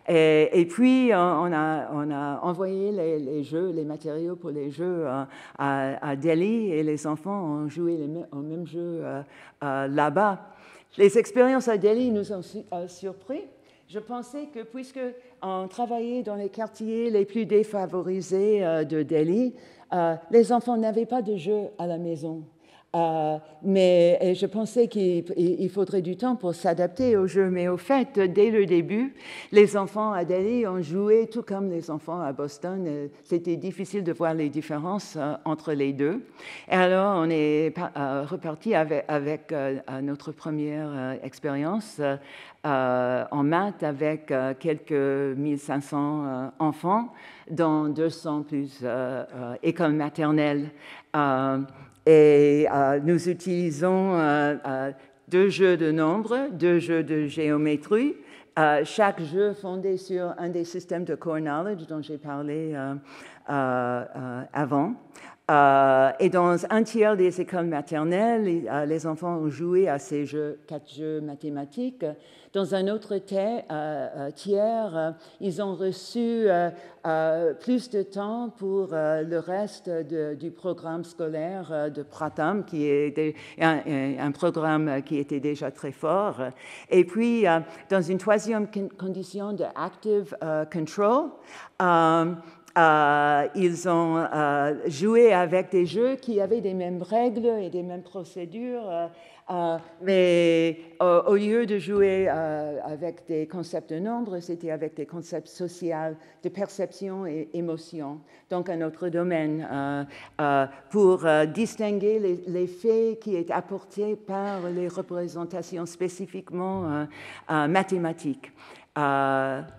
Et puis, on a envoyé les jeux, les matériaux pour les jeux à Delhi, et les enfants ont joué au même jeu là-bas. Les expériences à Delhi nous ont surpris. Je pensais que puisque on travaillait dans les quartiers les plus défavorisés de Delhi, les enfants n'avaient pas de jeux à la maison. Mais je pensais qu'il faudrait du temps pour s'adapter au jeu. Mais au fait, dès le début, les enfants à Delhi ont joué tout comme les enfants à Boston. C'était difficile de voir les différences entre les deux. Et alors, on est reparti avec notre première expérience en maths avec quelques 1500 enfants dans 200 plus écoles maternelles. Et nous utilisons 2 jeux de nombres, 2 jeux de géométrie, chaque jeu fondé sur un des systèmes de core knowledge dont j'ai parlé avant. Et dans un tiers des écoles maternelles, les enfants ont joué à ces 4 jeux mathématiques. Dans un autre tiers, ils ont reçu plus de temps pour le reste du programme scolaire de Pratham, qui est un programme qui était déjà très fort. Et puis, dans une troisième condition de active control, ils ont joué avec des jeux qui avaient les mêmes règles et les mêmes procédures, mais au lieu de jouer avec des concepts de nombres, c'était avec des concepts sociaux, de perception et émotion. Donc un autre domaine pour distinguer les faits qui est apporté par les représentations spécifiquement mathématiques.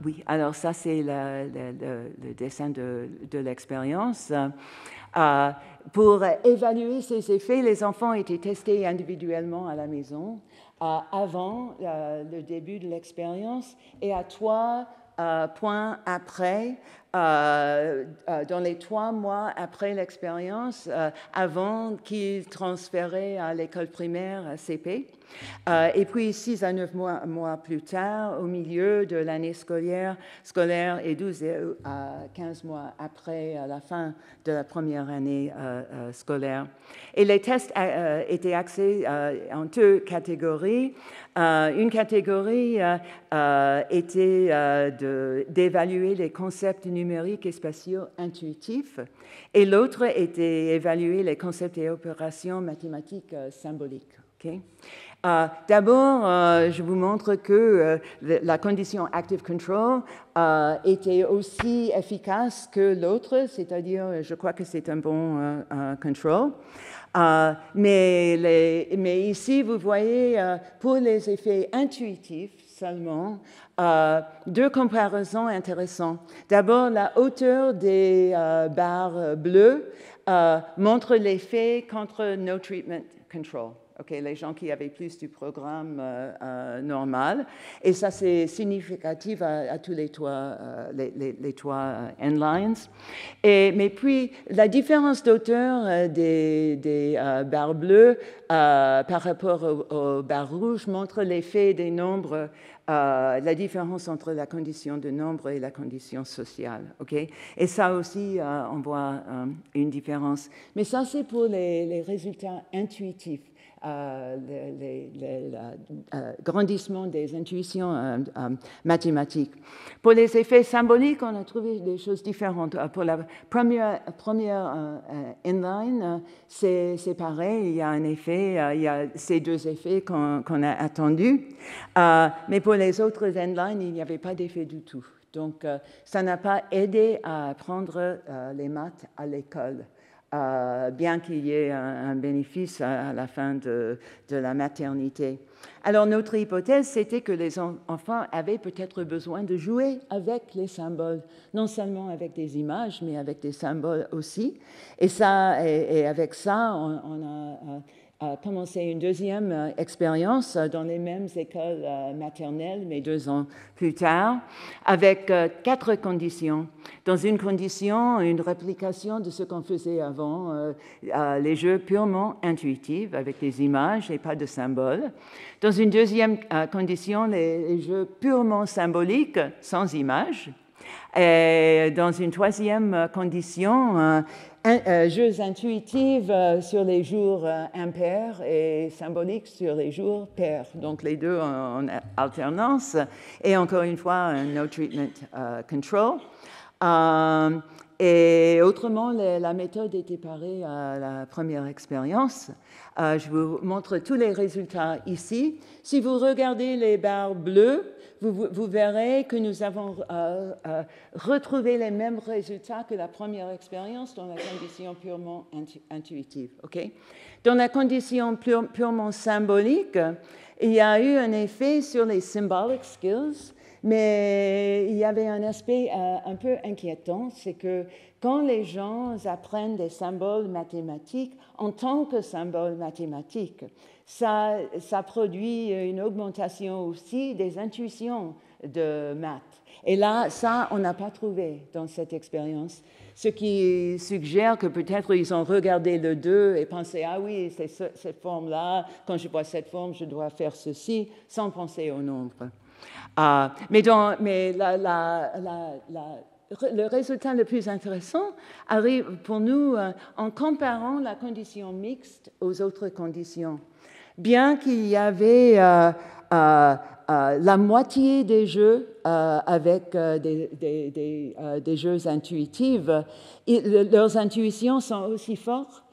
Oui, alors ça c'est le dessin de l'expérience. Pour évaluer ces effets, les enfants étaient testés individuellement à la maison avant le début de l'expérience et à 3 points après, dans les 3 mois après l'expérience, avant qu'ils transféraient à l'école primaire CP. Et puis 6 à 9 mois plus tard, au milieu de l'année scolaire et 12 à 15 mois après la fin de la première année scolaire. Et les tests étaient axés en 2 catégories. Une catégorie était d'évaluer les concepts numériques et spatiaux intuitifs, et l'autre était évaluer les concepts et opérations mathématiques symboliques. Okay? D'abord, je vous montre que la condition active control était aussi efficace que l'autre, c'est-à-dire, je crois que c'est un bon control. Mais ici, vous voyez, pour les effets intuitifs seulement, 2 comparaisons intéressantes. D'abord, la hauteur des barres bleues montre l'effet contre no treatment control. Okay, les gens qui avaient plus du programme normal. Et ça, c'est significatif à tous les 3 endlines. Mais puis, la différence d'auteur des barres bleues par rapport aux barres rouges montre l'effet des nombres, la différence entre la condition de nombre et la condition sociale. Okay? Et ça aussi, on voit une différence. Mais ça, c'est pour les résultats intuitifs. grandissement des intuitions mathématiques. Pour les effets symboliques, on a trouvé des choses différentes. Pour la première inline, c'est pareil, il y a un effet, il y a ces deux effets qu'on a attendus, mais pour les autres inlines, il n'y avait pas d'effet du tout. Donc, ça n'a pas aidé à apprendre les maths à l'école. Bien qu'il y ait un bénéfice à la fin de la maternité. Alors, notre hypothèse, c'était que les enfants avaient peut-être besoin de jouer avec les symboles, non seulement avec des images, mais avec des symboles aussi. Et avec ça, on a commencé une deuxième expérience dans les mêmes écoles maternelles, mais 2 ans plus tard, avec 4 conditions. Dans une condition, une réplication de ce qu'on faisait avant, les jeux purement intuitifs, avec des images et pas de symboles. Dans une deuxième condition, les jeux purement symboliques, sans images. Et dans une troisième condition, jeux intuitifs sur les jours impairs et symboliques sur les jours pairs. Donc les deux en alternance. Et encore une fois, un no treatment control. Et autrement, la méthode était pareille à la première expérience. Je vous montre tous les résultats ici. Si vous regardez les barres bleues, vous verrez que nous avons retrouvé les mêmes résultats que la première expérience dans la condition purement intuitive. Okay? Dans la condition purement symbolique, il y a eu un effet sur les symbolic skills, mais il y avait un aspect un peu inquiétant, c'est que quand les gens apprennent des symboles mathématiques en tant que symboles mathématiques, ça produit une augmentation aussi des intuitions de maths. Et là, ça, on n'a pas trouvé dans cette expérience. Ce qui suggère que peut-être ils ont regardé le 2 et pensé « Ah oui, c'est cette forme-là, quand je vois cette forme, je dois faire ceci », sans penser au nombre. Mais le résultat le plus intéressant arrive pour nous en comparant la condition mixte aux autres conditions. Bien qu'il y avait la moitié des jeux avec des jeux intuitifs, leurs intuitions sont aussi fortes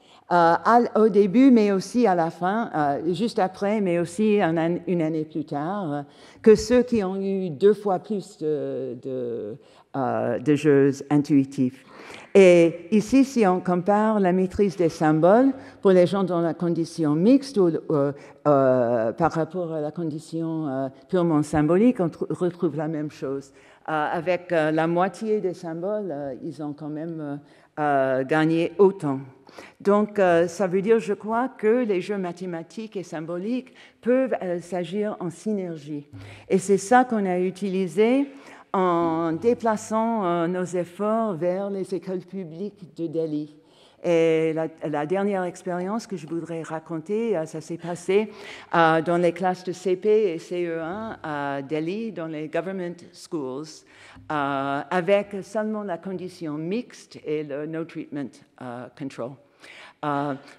au début, mais aussi à la fin, juste après, mais aussi une année plus tard, que ceux qui ont eu 2 fois plus de jeux intuitifs. Et ici, si on compare la maîtrise des symboles pour les gens dans la condition mixte par rapport à la condition purement symbolique, on retrouve la même chose. Avec la moitié des symboles, ils ont quand même gagné autant. Donc, ça veut dire, je crois, que les jeux mathématiques et symboliques peuvent s'agir en synergie. Et c'est ça qu'on a utilisé en déplaçant nos efforts vers les écoles publiques de Delhi. Et la dernière expérience que je voudrais raconter, ça s'est passé dans les classes de CP et CE1 à Delhi, dans les government schools, avec seulement la condition mixte et le no treatment control.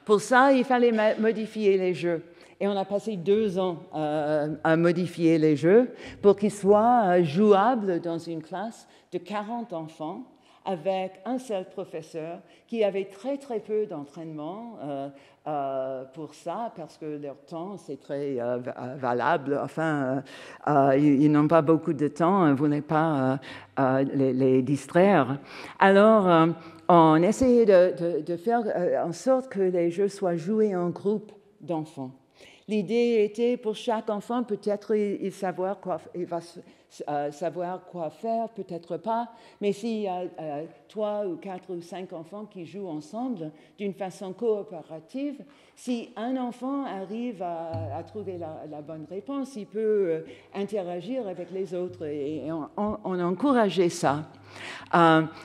Pour ça, il fallait modifier les jeux. Et on a passé 2 ans à modifier les jeux pour qu'ils soient jouables dans une classe de 40 enfants avec un seul professeur qui avait très, très peu d'entraînement pour ça, parce que leur temps, c'est très valable. Enfin, ils n'ont pas beaucoup de temps, on ne voulait pas les distraire. Alors, on essayait de faire en sorte que les jeux soient joués en groupe d'enfants. L'idée était pour chaque enfant, peut-être il va savoir quoi faire, peut-être pas, mais s'il y a 3 ou 4 ou 5 enfants qui jouent ensemble d'une façon coopérative, si un enfant arrive à trouver la bonne réponse, il peut interagir avec les autres et on encourageait ça.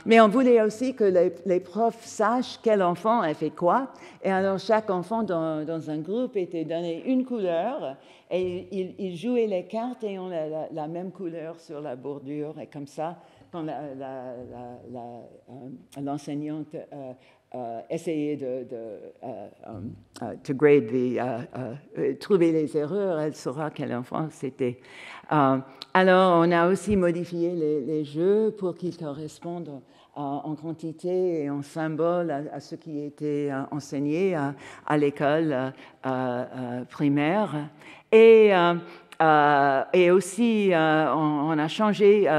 Mais on voulait aussi que les profs sachent quel enfant a fait quoi. Et alors, chaque enfant dans un groupe était donné une couleur et ils jouaient les cartes et ont la même couleur sur la bordure. Et comme ça, quand l'enseignante essayer de grade trouver les erreurs, elle saura quel enfant c'était. Alors, on a aussi modifié les jeux pour qu'ils correspondent en quantité et en symbole à ce qui était enseigné à l'école primaire. Et aussi, on a changé,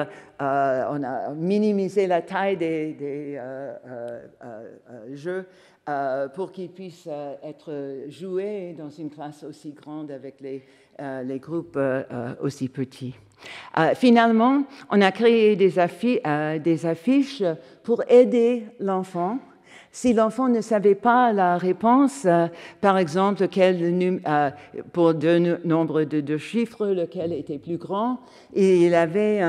on a minimisé la taille des jeux pour qu'ils puissent être joués dans une classe aussi grande avec les groupes aussi petits. Finalement, on a créé des affiches pour aider l'enfant. Si l'enfant ne savait pas la réponse, par exemple, pour deux nombres de deux chiffres, lequel était plus grand, il avait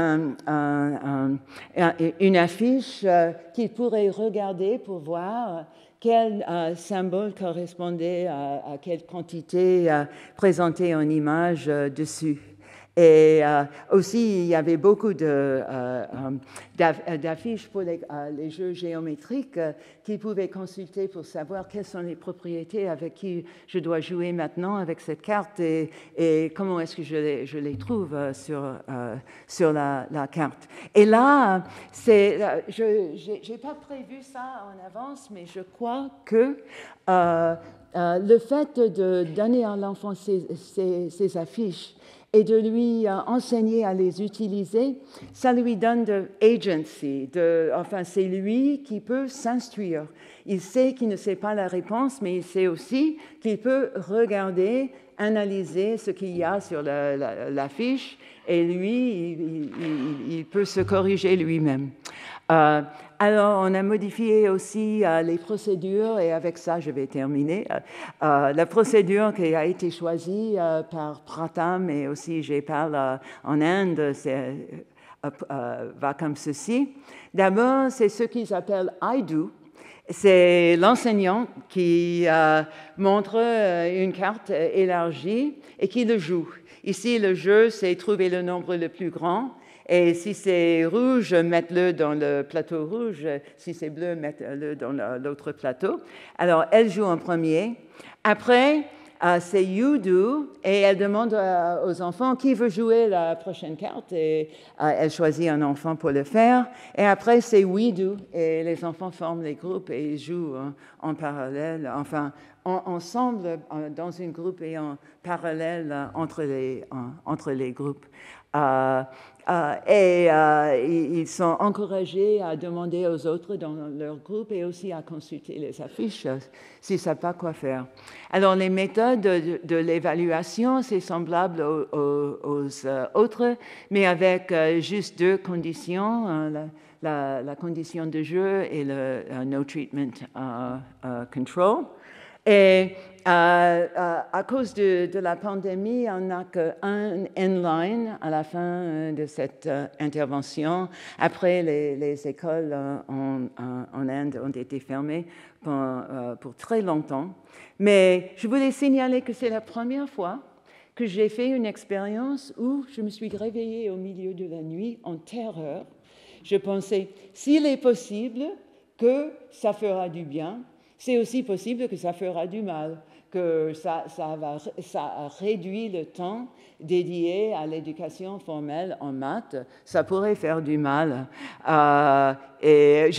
une affiche qu'il pourrait regarder pour voir quel symbole correspondait à quelle quantité présentée en image dessus. Et aussi, il y avait beaucoup d'affiches pour les jeux géométriques qu'ils pouvaient consulter pour savoir quelles sont les propriétés avec qui je dois jouer maintenant avec cette carte et comment est-ce que je les trouve sur la carte. Et là, je n'ai pas prévu ça en avance, mais je crois que le fait de donner à l'enfant ces affiches et de lui enseigner à les utiliser, ça lui donne de agency. Enfin, c'est lui qui peut s'instruire. Il sait qu'il ne sait pas la réponse, mais il sait aussi qu'il peut regarder, analyser ce qu'il y a sur l'affiche, et lui, il peut se corriger lui-même. Alors, on a modifié aussi les procédures, et avec ça, je vais terminer. La procédure qui a été choisie par Pratham et aussi Jaypal en Inde va comme ceci. D'abord, c'est ce qu'ils appellent I do. C'est l'enseignant qui montre une carte élargie et qui le joue. Ici, le jeu, c'est trouver le nombre le plus grand. Et si c'est rouge, mettez-le dans le plateau rouge. Si c'est bleu, mettez-le dans l'autre plateau. Alors, elle joue en premier. Après, c'est you do. Et elle demande aux enfants qui veut jouer la prochaine carte. Et elle choisit un enfant pour le faire. Et après, c'est we do. Et les enfants forment les groupes et ils jouent en parallèle. Enfin, ensemble, dans un groupe et en parallèle entre les groupes. Ils sont encouragés à demander aux autres dans leur groupe et aussi à consulter les affiches s'ils ne savent pas quoi faire. Alors, les méthodes de l'évaluation, c'est semblable aux autres, mais avec juste deux conditions, la condition de jeu et le no treatment control. Et à cause de la pandémie, on n'a qu'un inline à la fin de cette intervention. Après, les écoles en Inde ont été fermées pour très longtemps. Mais je voulais signaler que c'est la première fois que j'ai fait une expérience où je me suis réveillée au milieu de la nuit en terreur. Je pensais, s'il est possible que ça fera du bien, c'est aussi possible que ça fera du mal, que ça réduit le temps dédié à l'éducation formelle en maths. Ça pourrait faire du mal. Et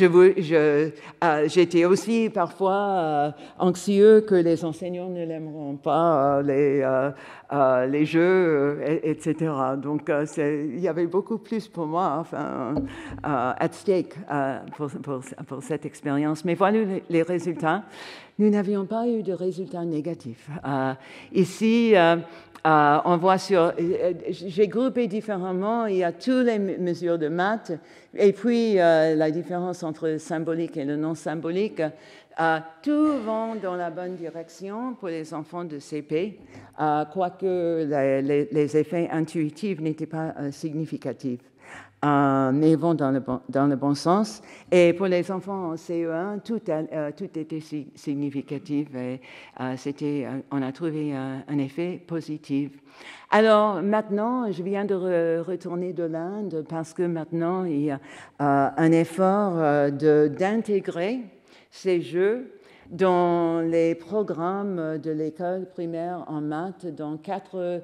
j'étais aussi parfois anxieux que les enseignants ne l'aimeront pas, les jeux, etc. Donc, il y avait beaucoup plus pour moi, enfin, at stake pour cette expérience. Mais voilà les résultats. Nous n'avions pas eu de résultats négatifs. Ici, on voit j'ai groupé différemment, il y a toutes les mesures de maths, et puis la différence entre le symbolique et le non symbolique. Tout va dans la bonne direction pour les enfants de CP, quoique les effets intuitifs n'étaient pas significatifs. Mais ils vont dans le bon sens. Et pour les enfants en CE1, tout était significatif et on a trouvé un effet positif. Alors maintenant, je viens de retourner de l'Inde parce que maintenant, il y a un effort d'intégrer ces jeux dans les programmes de l'école primaire en maths dans quatre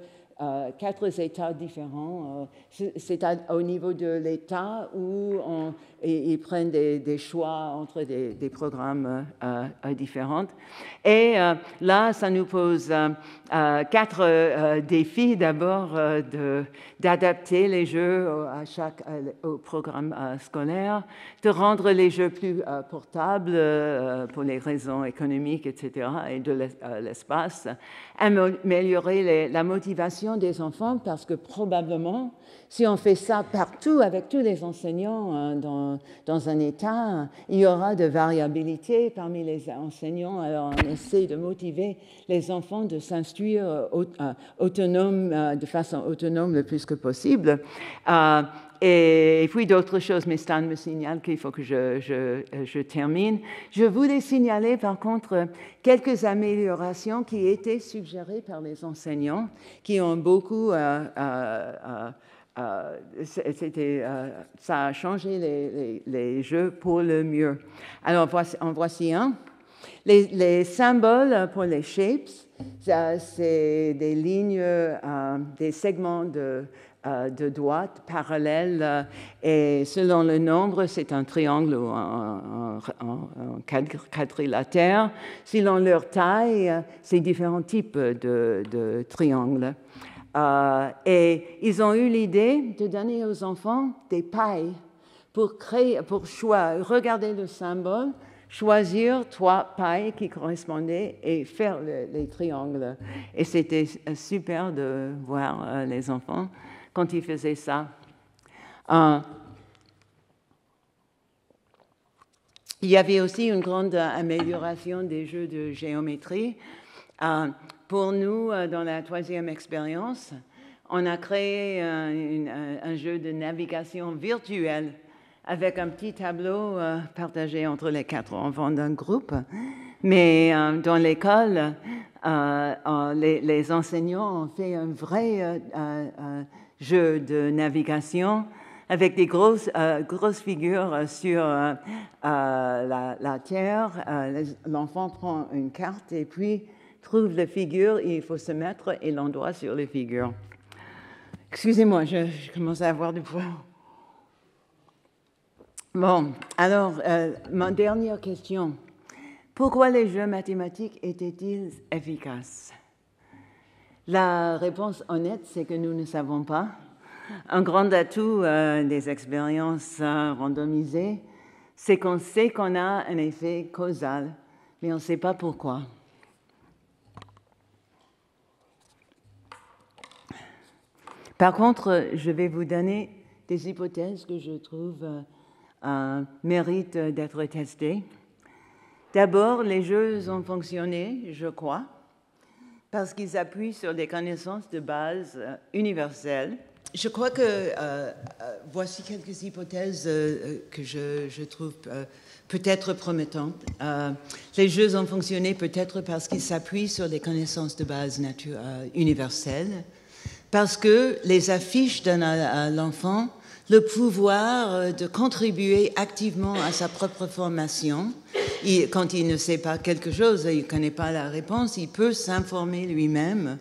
États différents. C'est au niveau de l'État où ils prennent des choix entre des programmes différents. Et là, ça nous pose quatre défis. D'abord, d'adapter les jeux au programme scolaire, de rendre les jeux plus portables pour les raisons économiques, etc., et de l'espace, améliorer la motivation des enfants, parce que probablement, si on fait ça partout avec tous les enseignants dans un État, il y aura de variabilité parmi les enseignants. Alors, on essaie de motiver les enfants de s'instruire de façon autonome le plus que possible. Et puis d'autres choses, mais Stan me signale qu'il faut que je termine. Je voulais signaler par contre quelques améliorations qui étaient suggérées par les enseignants, qui ont beaucoup... ça a changé les jeux pour le mieux. Alors, en voici un. Les symboles pour les shapes, c'est des lignes, des segments de droite parallèles, et selon le nombre, c'est un triangle ou un quadrilatère. Selon leur taille, c'est différents types de triangles. Et ils ont eu l'idée de donner aux enfants des pailles pour regarder le symbole, choisir 3 pailles qui correspondaient et faire les triangles. Et c'était super de voir les enfants quand ils faisaient ça. Il y avait aussi une grande amélioration des jeux de géométrie. Pour nous, dans la 3e expérience, on a créé un jeu de navigation virtuelle avec un petit tableau partagé entre les 4 enfants d'un groupe. Mais dans l'école, les enseignants ont fait un vrai jeu de navigation avec des grosses figures sur la Terre. L'enfant prend une carte et puis trouve la figure et il faut se mettre et l'endroit sur les figures. Excusez-moi, je commence à avoir du poids. Bon, alors, ma dernière question. Pourquoi les jeux mathématiques étaient-ils efficaces? La réponse honnête, c'est que nous ne savons pas. Un grand atout des expériences randomisées, c'est qu'on sait qu'on a un effet causal, mais on ne sait pas pourquoi. Par contre, je vais vous donner des hypothèses que je trouve méritent d'être testées. D'abord, les jeux ont fonctionné, je crois, parce qu'ils appuient sur des connaissances de base universelles. Je crois que voici quelques hypothèses que je trouve peut-être promettantes. Les jeux ont fonctionné peut-être parce qu'ils s'appuient sur des connaissances de base universelles, parce que les affiches donnent à l'enfant le pouvoir de contribuer activement à sa propre formation. Quand il ne sait pas quelque chose, il ne connaît pas la réponse, il peut s'informer lui-même.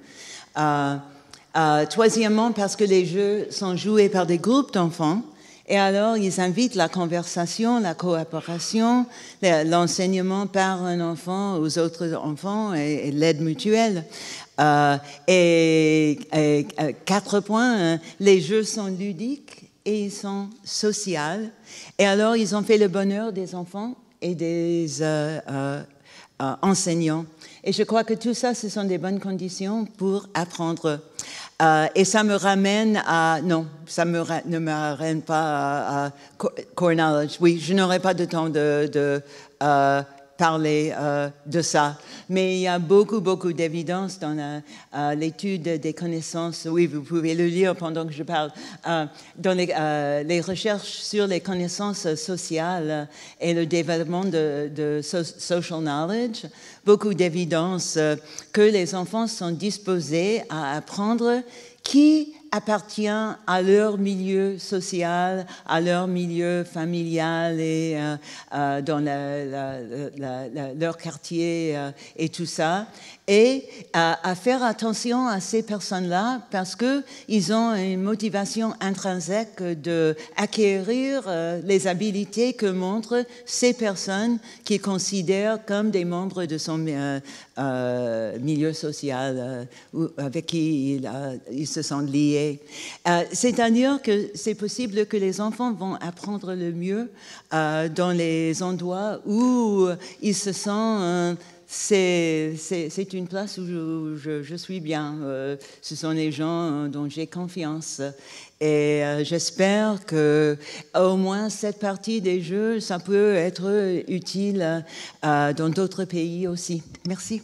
Troisièmement, parce que les jeux sont joués par des groupes d'enfants, et alors ils invitent la conversation, la coopération, l'enseignement par un enfant aux autres enfants et l'aide mutuelle. Et 4 points, les jeux sont ludiques et ils sont sociaux. Et alors, ils ont fait le bonheur des enfants et des enseignants. Et je crois que tout ça, ce sont des bonnes conditions pour apprendre. Et ça me ramène à... Non, ça ne me ramène pas à core knowledge. Oui, je n'aurai pas de temps de parler de ça. Mais il y a beaucoup d'évidence dans l'étude des connaissances. Oui, vous pouvez le lire pendant que je parle. Dans les recherches sur les connaissances sociales et le développement de social knowledge, beaucoup d'évidence que les enfants sont disposés à apprendre qui appartient à leur milieu social, à leur milieu familial et dans leur quartier et tout ça, et à faire attention à ces personnes-là parce qu'ils ont une motivation intrinsèque d'acquérir les habilités que montrent ces personnes qu'ils considèrent comme des membres de son milieu social avec qui ils se sentent liés. C'est-à-dire que c'est possible que les enfants vont apprendre le mieux dans les endroits où ils se sentent... c'est une place où je suis bien. Ce sont les gens dont j'ai confiance. Et j'espère que au moins cette partie des jeux, ça peut être utile dans d'autres pays aussi. Merci.